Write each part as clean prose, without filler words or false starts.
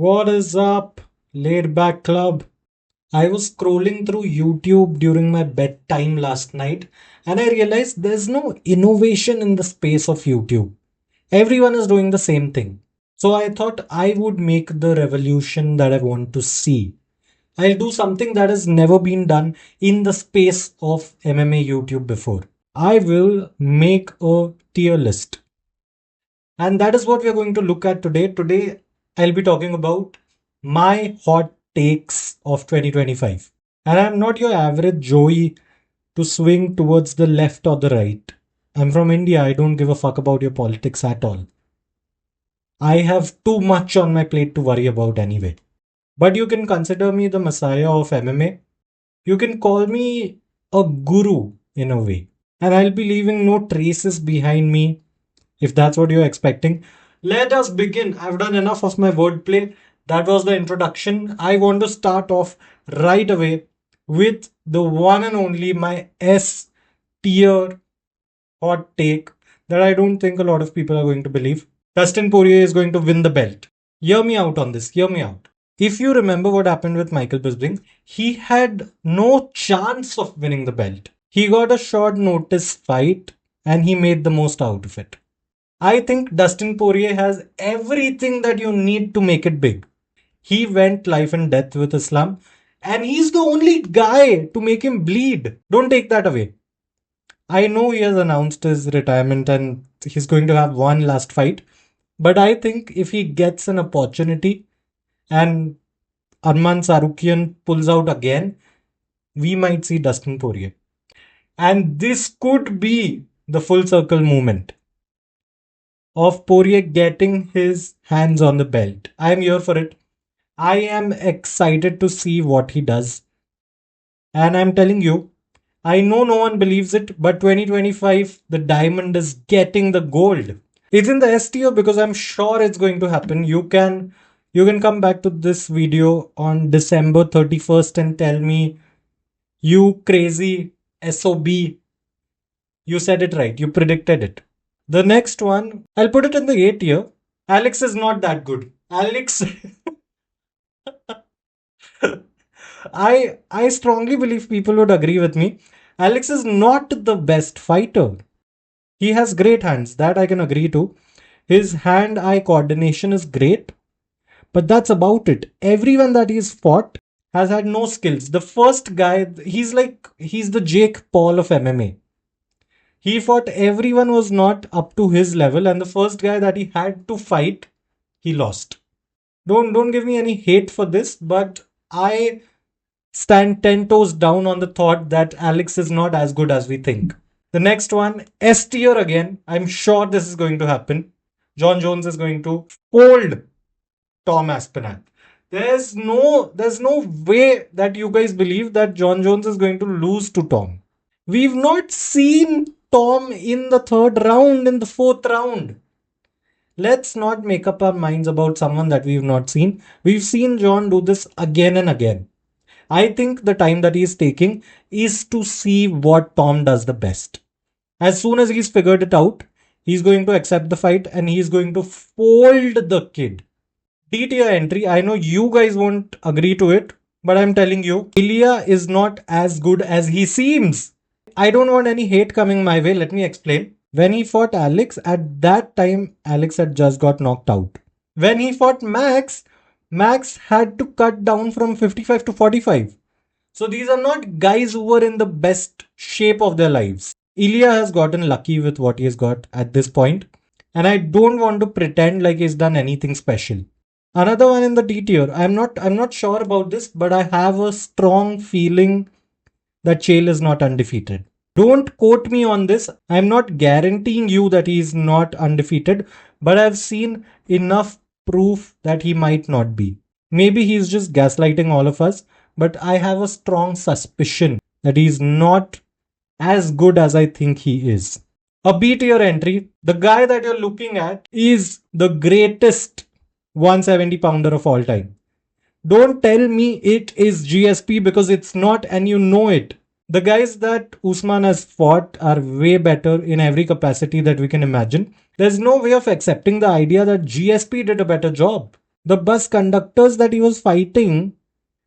What is up, laid back club? I was scrolling through YouTube during my bedtime last night and I realized there's no innovation in the space of YouTube. Everyone is doing the same thing. So I thought I would make the revolution that I want to see. I'll do something that has never been done in the space of MMA YouTube before. I will make a tier list. And that is what we are going to look at today. Today, I'll be talking about my hot takes of 2025. And I'm not your average Joey to swing towards the left or the right. I'm from India. I don't give a fuck about your politics at all. I have too much on my plate to worry about anyway. But you can consider me the messiah of MMA. You can call me a guru in a way. And I'll be leaving no traces behind me if that's what you're expecting. Let us begin. I've done enough of my wordplay. That was the introduction. I want to start off right away with the one and only my S tier hot take that I don't think a lot of people are going to believe. Dustin Poirier is going to win the belt. Hear me out on this. Hear me out. If you remember what happened with Michael Bisping, he had no chance of winning the belt. He got a short notice fight and he made the most out of it. I think Dustin Poirier has everything that you need to make it big. He went life and death with Islam, and he's the only guy to make him bleed. Don't take that away. I know he has announced his retirement and he's going to have one last fight, but I think if he gets an opportunity and Arman Sarukian pulls out again, we might see Dustin Poirier. And this could be the full circle moment of Poirier getting his hands on the belt. I am here for it. I am excited to see what he does. And I'm telling you, I know no one believes it, but 2025, the diamond is getting the gold. It's in the S tier because I'm sure it's going to happen. You can come back to this video on December 31st and tell me, you crazy SOB, you said it right. You predicted it. The next one, I'll put it in the A tier. Alex is not that good. Alex, I strongly believe people would agree with me. Alex is not the best fighter. He has great hands, that I can agree to. His hand-eye coordination is great, but that's about it. Everyone that he's fought has had no skills. The first guy, he's the Jake Paul of MMA. He fought everyone was not up to his level, and the first guy that he had to fight, he lost. Don't give me any hate for this, but I stand 10 toes down on the thought that Alex is not as good as we think. The next one, S tier again. I'm sure this is going to happen. John Jones is going to fold Tom Aspinall. There's no way that you guys believe that John Jones is going to lose to Tom. We've not seen Tom in the third round, in the fourth round. Let's not make up our minds about someone that we've not seen. We've seen John do this again and again. I think the time that he's taking is to see what Tom does the best. As soon as he's figured it out, he's going to accept the fight and he's going to fold the kid. D tier entry, I know you guys won't agree to it, but I'm telling you, Ilia is not as good as he seems. I don't want any hate coming my way. Let me explain. When he fought Alex, at that time, Alex had just got knocked out. When he fought Max, Max had to cut down from 55 to 45. So these are not guys who were in the best shape of their lives. Ilia has gotten lucky with what he has got at this point, and I don't want to pretend like he's done anything special. Another one in the D tier. I'm not sure about this, but I have a strong feeling that Chael is not undefeated. Don't quote me on this. I'm not guaranteeing you that he's not undefeated, but I've seen enough proof that he might not be. Maybe he's just gaslighting all of us, but I have a strong suspicion that he's not as good as I think he is. A B tier entry. The guy that you're looking at is the greatest 170 pounder of all time. Don't tell me it is GSP because it's not and you know it. The guys that Usman has fought are way better in every capacity that we can imagine. There's no way of accepting the idea that GSP did a better job. The bus conductors that he was fighting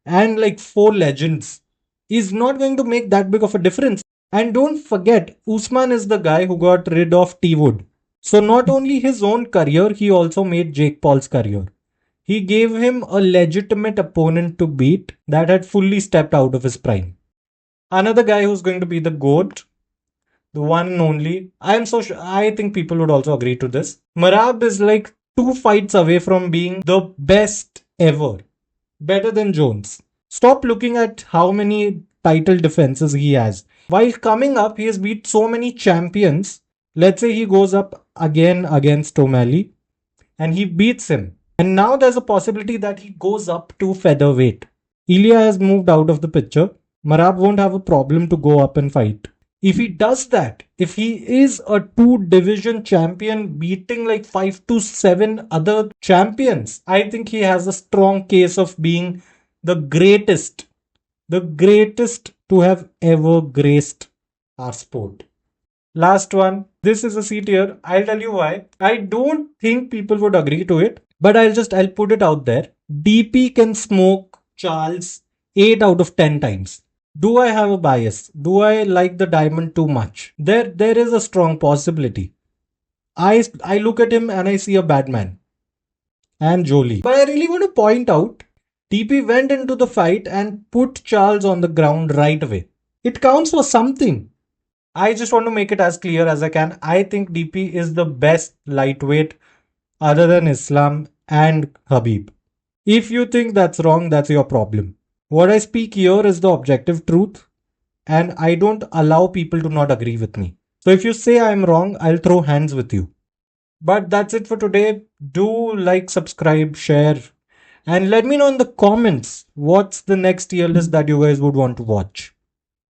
and like four legends is not going to make that big of a difference. And don't forget, Usman is the guy who got rid of T Wood. So not only his own career, he also made Jake Paul's career. He gave him a legitimate opponent to beat that had fully stepped out of his prime. Another guy who's going to be the GOAT, the one and only. I am so sure, I think people would also agree to this. Merab is like 2 fights away from being the best ever. Better than Jones. Stop looking at how many title defenses he has. While coming up, he has beat so many champions. Let's say he goes up again against O'Malley and he beats him. And now there's a possibility that he goes up to featherweight. Ilia has moved out of the picture. Merab won't have a problem to go up and fight. If he does that, if he is a 2 division champion beating like 5 to 7 other champions, I think he has a strong case of being the greatest to have ever graced our sport. Last one. This is a C tier. I'll tell you why. I don't think people would agree to it, but I'll put it out there. DP can smoke Charles 8 out of 10 times. Do I have a bias? Do I like the diamond too much? There is a strong possibility. I look at him and I see a bad man. And Jolie. But I really want to point out, DP went into the fight and put Charles on the ground right away. It counts for something. I just want to make it as clear as I can. I think DP is the best lightweight other than Islam and Habib. If you think that's wrong, that's your problem. What I speak here is the objective truth, and I don't allow people to not agree with me. So if you say I'm wrong, I'll throw hands with you. But that's it for today. Do like, subscribe, share, and let me know in the comments what's the next tier list that you guys would want to watch.